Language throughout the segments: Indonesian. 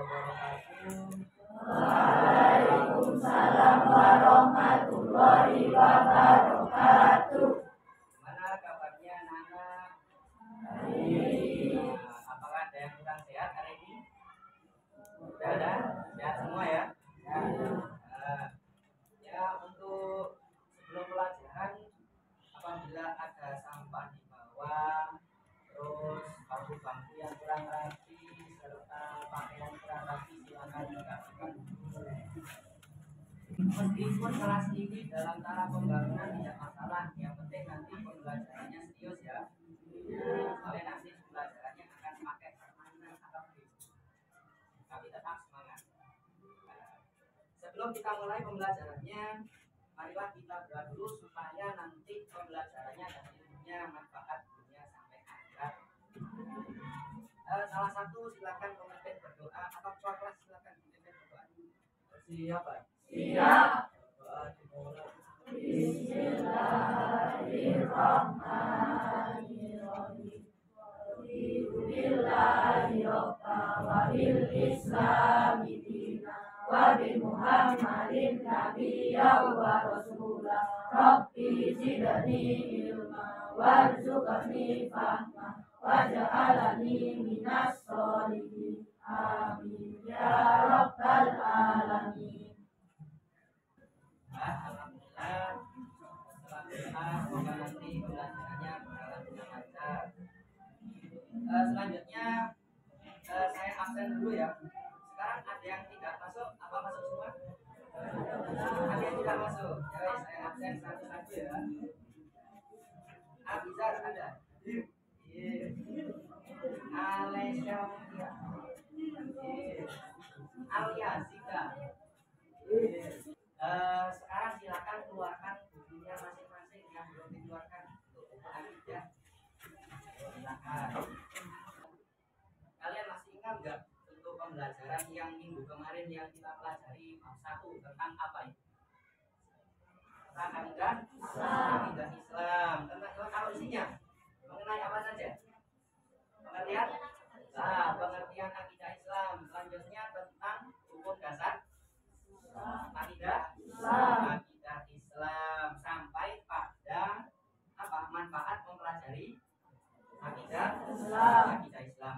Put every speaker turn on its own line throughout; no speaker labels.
wabarakatuh.
Waalaikumsalam warahmatullahi wabarakatuh.
Gimana kabarnya anak-anak?
Baik.
Apakah ada yang kurang sehat hari ini? Sudah ada? Sehat semua ya? Ya, untuk sebelum pelajaran, apabila ada sampah di bawah, terus bangku-bangku yang kurang rapi, serta pakaian kurang rapi, silakan dikasihkan dulu. Meskipun kelas ini dalam tahap pembangunan tidak masalah, yang penting nanti pembelajarannya serius ya. Soalnya nanti pembelajarannya akan pakai permainan atau game. Tapi tetap semangat. Sebelum kita mulai pembelajarannya, marilah kita berdoa dulu supaya nanti pembelajarannya dan ilmunya manfaat dunia sampai akhirat. Salah satu silakan memimpin berdoa atau ketua kelas silakan memimpin berdoa. Siapa?
Siap.
Doa dimulai.
Bismillahirrahmanirrahim. Billahi wa bil islami dina wa bi Muhammadin nabiyya wa rasulah. Rabbi zidni ilma warzuqni fahma waj'alni minas sholihin. Amin ya rabbal alamin.
Alhamdulillah. Setelah doa, semoga nanti pembelajarannya berjalan dengan lancar. Selanjutnya saya absen dulu ya. Sekarang ada yang tidak masuk, apa masuk semua? Ada yang tidak masuk. Ya, saya absen satu-satu ya. Abizar ada. Alesya Mutia. Alia Zika. Sekarang silakan keluarkan bukunya masing-masing yang belum dikeluarkan untuk buku akidah. Silakan. Kalian masih ingat nggak untuk pembelajaran yang minggu kemarin yang kita pelajari bab 1 tentang apa ini? Tentang akidah Islam. Tentang kalau isinya mengenai apa saja? Pengertian? Pengertian akidah Islam. Selanjutnya tentang hukum dasar akidah Islam sampai pada apa? Manfaat mempelajari akidah Islam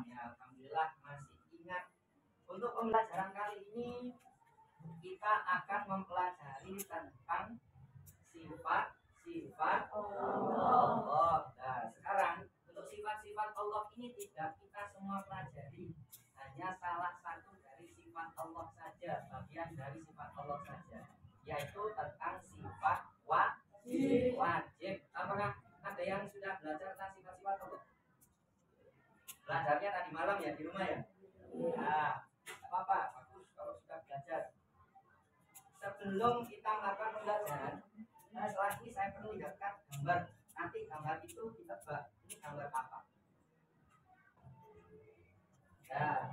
ya. Alhamdulillah masih ingat. Untuk pembelajaran kali ini kita akan mempelajari tentang sifat Allah. Nah, sekarang untuk sifat-sifat Allah ini tidak kita semua pelajari, hanya salah satu dari sifat Allah saja, bagian dari sifat Allah saja, yaitu tentang sifat wajib. Apakah ada yang sudah belajar tentang sifat-sifat Allah? Belajarnya tadi malam ya di rumah ya? Nah, apa-apa, bagus kalau sudah belajar. Sebelum kita melakukan pembelajaran, setelah ini saya perlihatkan gambar. Nanti gambar itu ditebak. Ini gambar apa? Nah,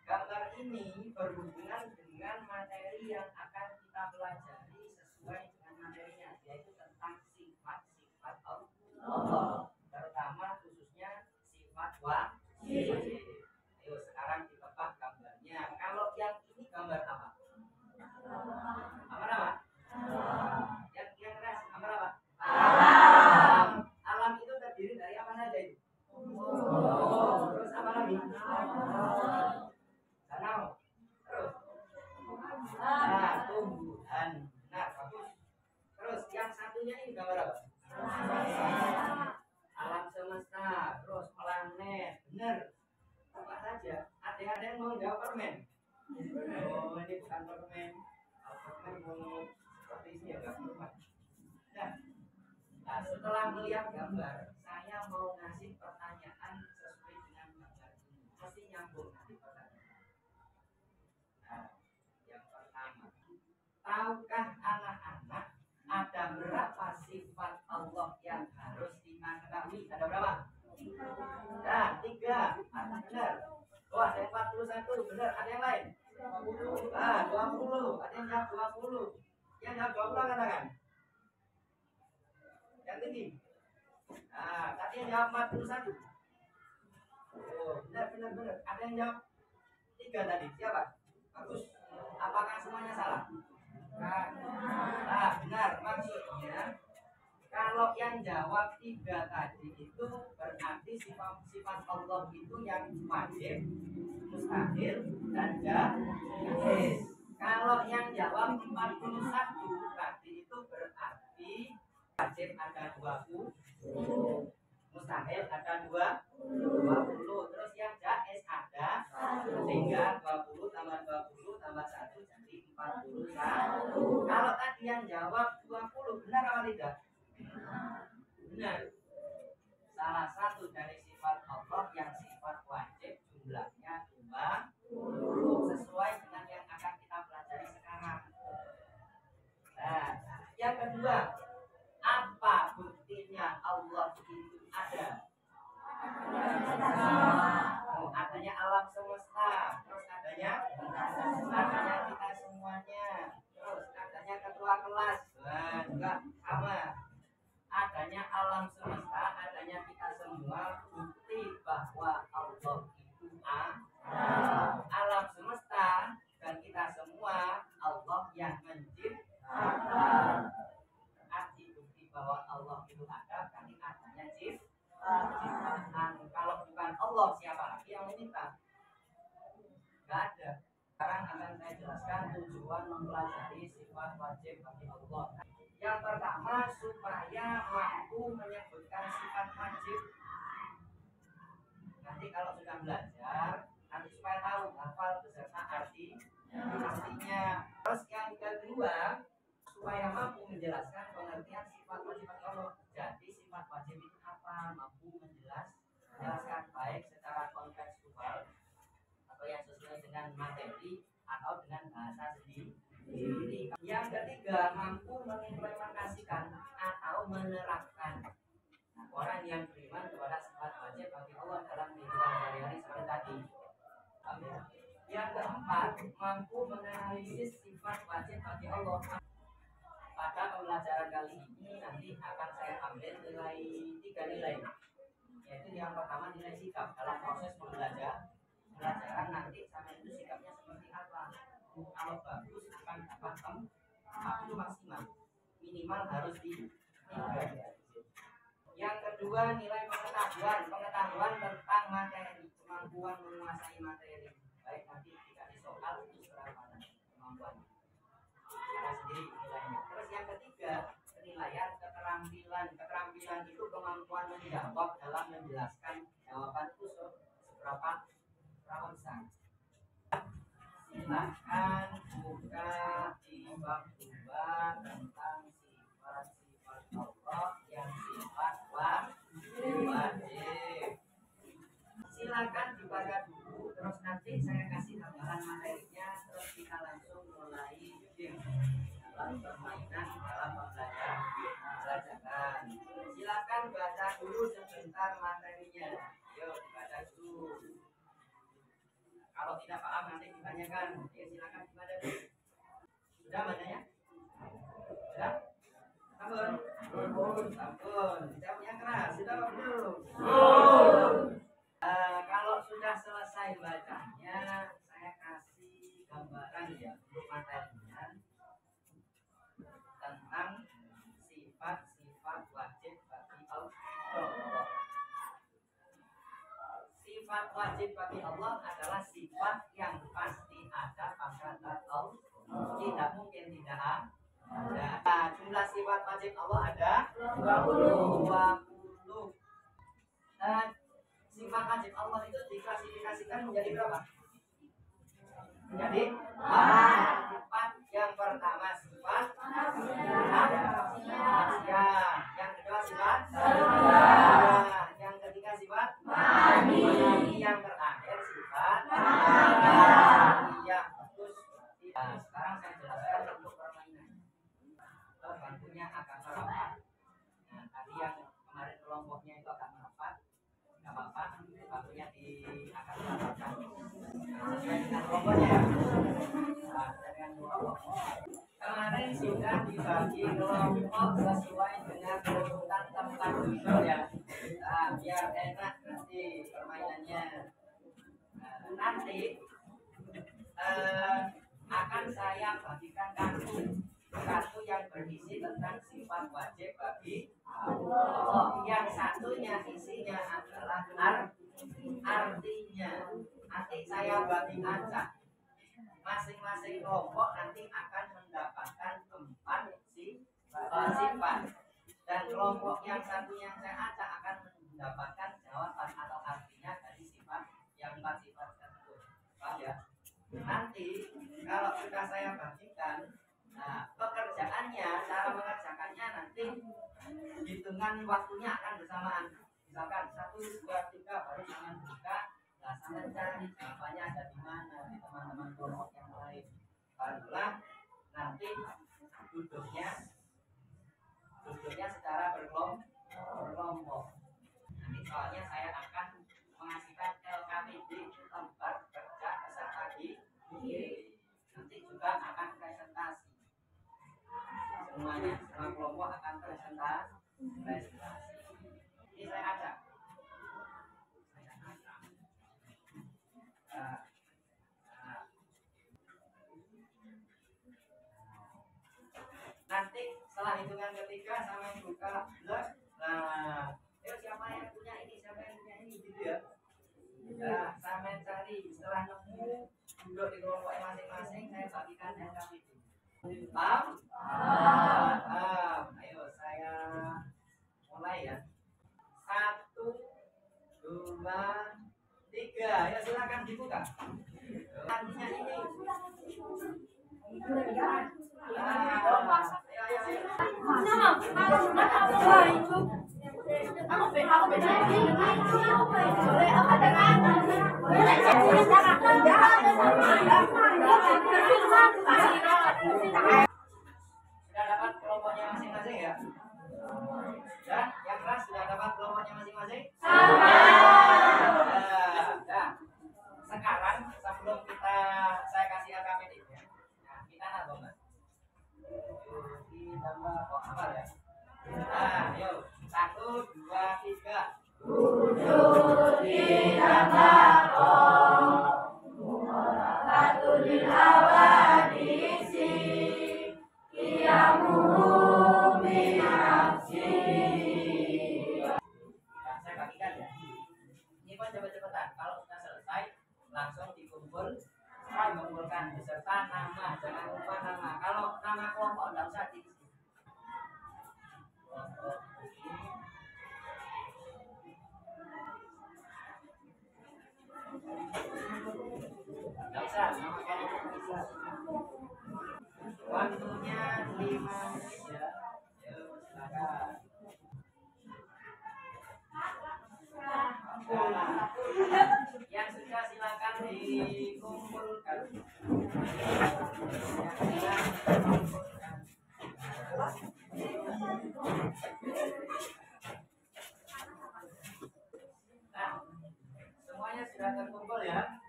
gambar ini berhubungan dengan materi yang akan kita pelajari sesuai dengan materinya, yaitu tentang sifat-sifat Allah. Terutama khususnya sifat wajib. Ayo sekarang ditebak gambarnya. Kalau yang ini gambar apa? Apa nama? Yang res apa nama? Alam. Alam itu terdiri dari apa saja itu? Terus apa lagi? Danau. Terus? Tumbuhan. Nah, bagus. Terus yang satunya ini gambar apa? Alam semesta. Terus planet. Benar. Apa saja? Ada yang mau jawab permen? Oh, ini bukan permen. Permen mau seperti ini ya, nggak berubah. Nah, setelah melihat gambar, saya mau ngasih pertanyaan sesuai dengan gambar ini. Mesti nyambung nanti pertanyaan. Nah, yang pertama, tahukah anak-anak ada berapa sifat Allah yang harus kita ketahui? Ada berapa? Nah, 3. Benar. Oh, ada 41. Benar. Ada yang lain? 20. Ah, 20. Ada yang jawab 20. Yang jawab 20 katakan. Yang tinggi. Nah, tadi yang jawab 41. Oh, benar. Ada yang jawab 3 tadi. Siapa? Bagus. Apakah semuanya salah? Nah, benar. Maksudnya kalau yang jawab 3 tadi itu berarti sifat-sifat Allah itu yang wajib, mustahil, dan jaiz. Kalau yang jawab 41 tadi itu berarti wajib ada 20, mustahil ada 20, terus yang jaiz ada, sehingga 20 tambah 20 tambah 1 jadi 41. Kalau tadi yang jawab 20 benar apa tidak? Benar. Salah satu dari sifat Allah yang sifat wajib jumlahnya 20 sesuai dengan yang akan kita pelajari sekarang. Nah, yang kedua, apa buktinya Allah itu ada? Adanya alam semesta, terus adanya kita semuanya, terus adanya ketua kelas, nah juga sama. Adanya alam semesta, adanya kita semua, bukti bahwa Allah itu alam semesta dan kita semua Allah yang menciptakan. Arti bukti bahwa Allah itu ada kan adanya ciptaan. Kalau bukan Allah siapa lagi yang mencipta? Gak ada. Sekarang akan saya jelaskan tujuan mempelajari sifat wajib bagi Allah. Yang pertama, supaya mampu menyebutkan sifat wajib. Nanti kalau sudah belajar, nanti supaya tahu hafal beserta artinya. Terus yang kedua, supaya mampu menjelaskan pengertian sifat wajib bagi Allah. Jadi sifat wajib itu apa? Mampu menjelaskan baik secara kontekstual atau yang sesuai dengan materi atau dengan bahasa sendiri. Yang ketiga, mampu mengimplementasikan atau menerapkan. Nah, orang yang beriman kepada sifat wajib bagi Allah dalam kehidupan sehari-hari seperti tadi. Yang keempat, mampu menganalisis sifat wajib bagi Allah. Pada pembelajaran kali ini nanti akan saya ambil 3 nilai. Yaitu yang pertama nilai sikap dalam proses pembelajaran nanti sampai itu sikapnya seperti apa. Kalau bagus akan dapat itu maksimal, minimal harus di 3. Yang kedua nilai pengetahuan tentang materi, kemampuan menguasai materi. Baik nanti dikasih soal itu seberapa kemampuannya cara sendiri nilainya. Terus yang ketiga penilaian keterampilan itu kemampuan menjawab dalam menjelaskan jawaban itu seberapa besar. Silahkan buka di bab 2 tentang sifat-sifat Allah yang sifat wajib. Silakan dibaca dulu, terus nanti saya kasih gambaran materinya, terus kita langsung mulai dalam permainan dalam pembelajaran. Silakan baca dulu sebentar materinya. Yuk dibaca dulu. Kalau tidak paham nanti ditanyakan. Ya silakan dibaca dulu. Sudah bacanya? Sudah? Sampun. Jawab yang keras. Sudah belum? Kalau sudah selesai bacanya, saya kasih gambaran ya untuk materinya tentang sifat-sifat wajib bagi Allah. Sifat wajib bagi Allah adalah sifat yang pasti ada pada zat Allah. Tidak mungkin tidak ada. Nah, jumlah sifat wajib Allah ada 20. Dan sifat wajib Allah itu diklasifikasikan menjadi berapa? Menjadi 4. Yang pertama sifat manusia, yang kedua sifat yang ketiga sifat yang terakhir sifat yang bagus. Sekarang saya jelaskan untuk permainan. Bantunya agak merapat. Nah, tadi yang kemarin kelompoknya itu agak merapat, nggak apa-apa. Bantunya akan merapatkan. Sesuai dengan kelompoknya ya. Kemarin sudah dibagi kelompok sesuai dengan urutan tempat duduk ya. Biar enak nanti permainannya. Nanti isinya adalah artinya. Nanti saya bagi acak. Masing-masing kelompok nanti akan mendapatkan 4 sifat. Dan kelompok yang satu yang saya acak akan mendapatkan jawaban atau artinya dari sifat yang 4 sifat tersebut. Paham ya? Nanti kalau sudah saya bagikan, nah pekerjaannya, cara mengerjakannya nanti hitungan waktunya akan bersamaan. Misalkan 1, 2, 3 baru tangan buka. Nah, sampai cari jawabannya ada di mana di teman-teman kelompok yang lain. Barulah nanti duduknya secara berkelompok. Nanti soalnya saya akan mengasihkan LKPD tempat kerja peserta nanti juga akan presentasi. Semuanya semua kelompok akan presentasi. Ini saya ajak. Nanti setelah hitungan ketiga sama yang buka blok. Nah, siapa yang punya ini, siapa yang punya ini gitu ya. Nah, sama cari setelah nemu duduk di kelompok masing-masing, saya bagikan LKPD. Paham? Paham. Ayo saya mulai ya. 1, 2, 3. Ya silakan dibuka. Artinya ini. Sudah dapat kelompoknya masing-masing ya? Ya, yang keras sudah dapat kelompoknya masing-masing? Nah, sekarang sebelum saya kasih LKPD ya, nah, kita nabung Mbak. Ditambah apa ya? Nah, yuk 1, 2, 3.
7 ditambah Muhammadul awadisi Qiyamuhu binafsi.
Nah, saya bagikan ya. Ini pun cepet-cepetan. Kalau sudah selesai, langsung dikumpulkan beserta nama. Jangan lupa nama. Kalau nama kelompok tidak usah diisi. Tidak usah, nama kelompok bisa. Waktunya 5 menit ya. Yuk, silakan. Yang sudah silakan dikumpulkan. Nah, semuanya sudah terkumpul ya.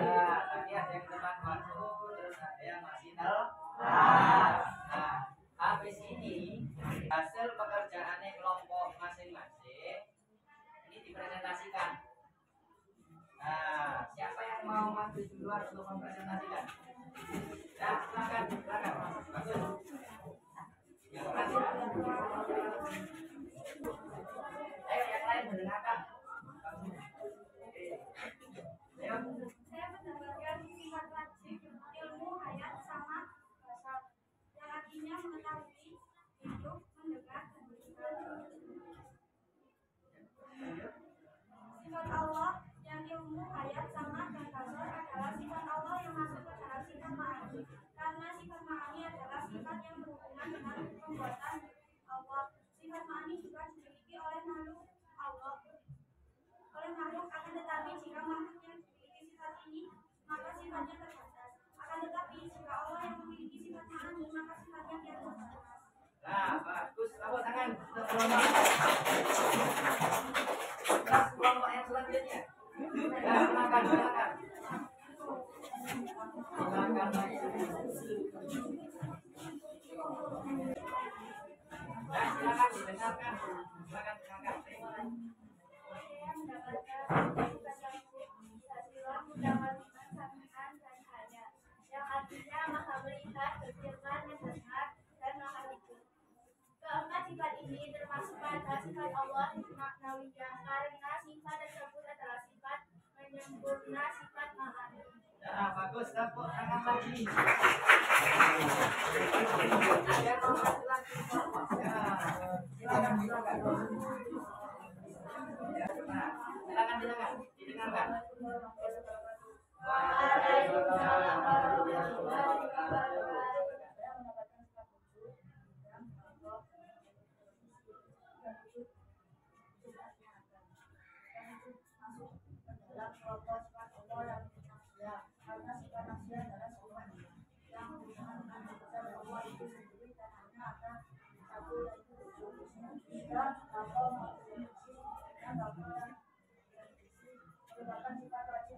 Nah, tadi ada yang tepat waktu, terus ada yang masih nah, habis ini hasil pekerjaannya kelompok masing-masing ini dipresentasikan. Nah, siapa yang mau maju duluan untuk mempresentasikan? Nah, silakan. Bagus. Yang keras ya. Ayo yang lain mendengarkan. Ayo.
Saya mendapatkan sifat wajib ilmu hayat sama basar yang artinya mengetahui, hidup, mendengar, dan berbicara. Sifat Allah yang ilmu hayat sama dan basar adalah sifat Allah yang masuk ke dalam sifat ma'ani, karena sifat ma'ani adalah sifat yang berhubungan dengan pembuatan Allah. Sifat ma'ani juga dimiliki oleh makhluk Allah, akan tetapi jika makhluknya memiliki sifat ini, maka sifatnya terbatas. Akan tetapi jika Allah yang memiliki sifat ma'ani, maka sifatnya tidak terbatas.
Nah, bagus. Tepuk tangan untuk kelompok. Terus kelompok yang selanjutnya. Ya, silakan. Nah, silakan didengarkan. Silakan dengarkan.
Saya mendapatkan tugas yang mendapatkan sami'an dan hanya, yang artinya maha melihat, berfirman, mendengar, dan maha hidup. Keempat sifat ini termasuk pada sifat Allah maknawiyah
bagus, tepuk tangan lagi. Ada yang mau maju lagi? Ya, silakan. Ya, silakan, didengarkan. Waalaikumsalam warahmatullahi wabarakatuh.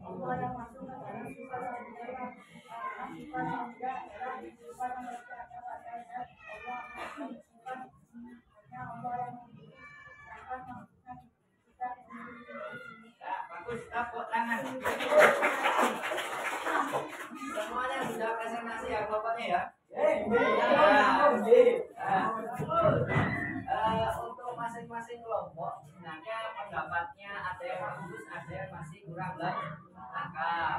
Allah yang masuk ke dalam sifat sendiri, karena sifat yang tidak adalah sifat yang berada pada zat Allah, sifat hanya Allah yang memiliki, sedangkan maksudnya tidak memiliki.
Ya, bagus, tepuk tangan. Semuanya sudah presentasi ya pokoknya ya. Untuk masing-masing kelompok sebenarnya pendapatnya ada yang bagus, ada yang masih kurang lengkap.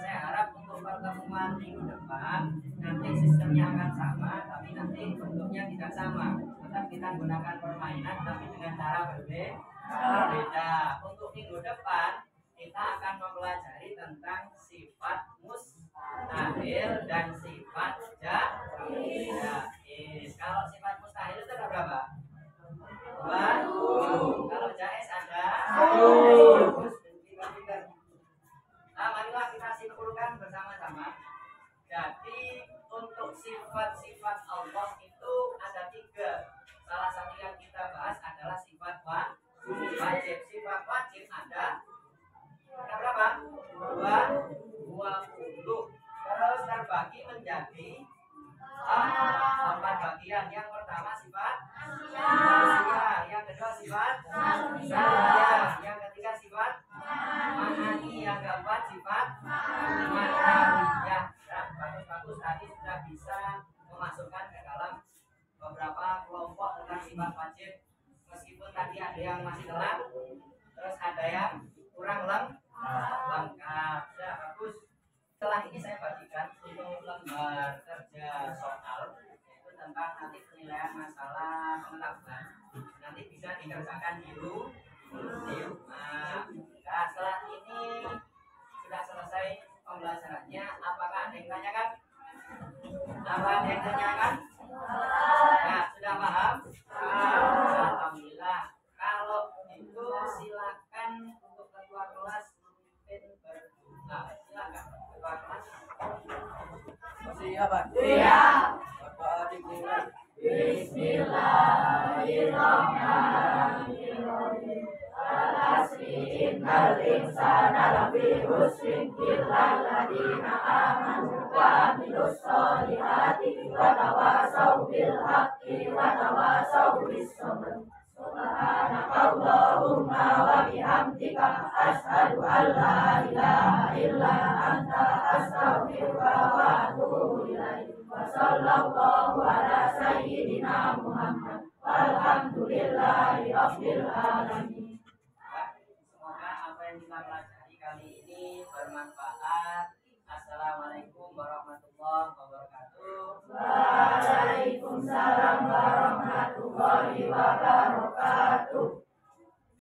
Saya harap untuk pertemuan minggu depan nanti sistemnya akan sama, tapi nanti bentuknya tidak sama. Tetap kita gunakan permainan tapi dengan cara berbeda. Untuk minggu depan kita akan mempelajari tentang sifat mustahil dan sifat jaiz. Kalau sifat mustahil itu ada berapa? 2. Kalau jaiz ada 1. Nah, marilah kita simpulkan bersama-sama. Jadi untuk sifat-sifat Allah itu ada 3. Salah satu yang kita bahas adalah sifat wajib. Sifat wajib ada berapa? 20. Terus terbagi menjadi 4 bagian. Yang pertama sifat manusia, yang kedua sifat manusia, yang ketiga sifat ma'ani, yang keempat sifat ma'nawiyah. Bagus tadi sudah bisa memasukkan ke dalam beberapa kelompok tentang sifat wajib. Meskipun tadi ada yang masih gelap, terus ada yang kurang lengkap. Ya, bagus. Setelah ini saya bagikan untuk lembar kerja soal, yaitu tentang nanti penilaian masalah pengetahuan. Nanti bisa dikerjakan di rumah. Nah, setelah ini sudah selesai pembelajarannya. Apakah ada yang tanyakan? Apa ada yang tanyakan? Ya, sudah paham? Alhamdulillah. Kalau itu silakan untuk ketua kelas memimpin berdoa. Silakan ketua kelas.
Siap.
Siap.
Bapak dimulai.
Bismillahirrahmanirrahim. Al-asri innal insana lafi khusrin illal ladzina amanu wa amilus solihati wa tawasaw bil haqqi wa tawasaw bis sabr. Subhanakallahumma wa bihamdika asyhadu an la ilaha illa anta astaghfiruka wa atubu ilaik. Wa sallallahu ala sayyidina Muhammad walhamdulillahi rabbil alamin.
Semoga apa yang kita pelajari kali ini bermanfaat. Assalamualaikum warahmatullahi wabarakatuh.
Waalaikumsalam warahmatullahi wabarakatuh.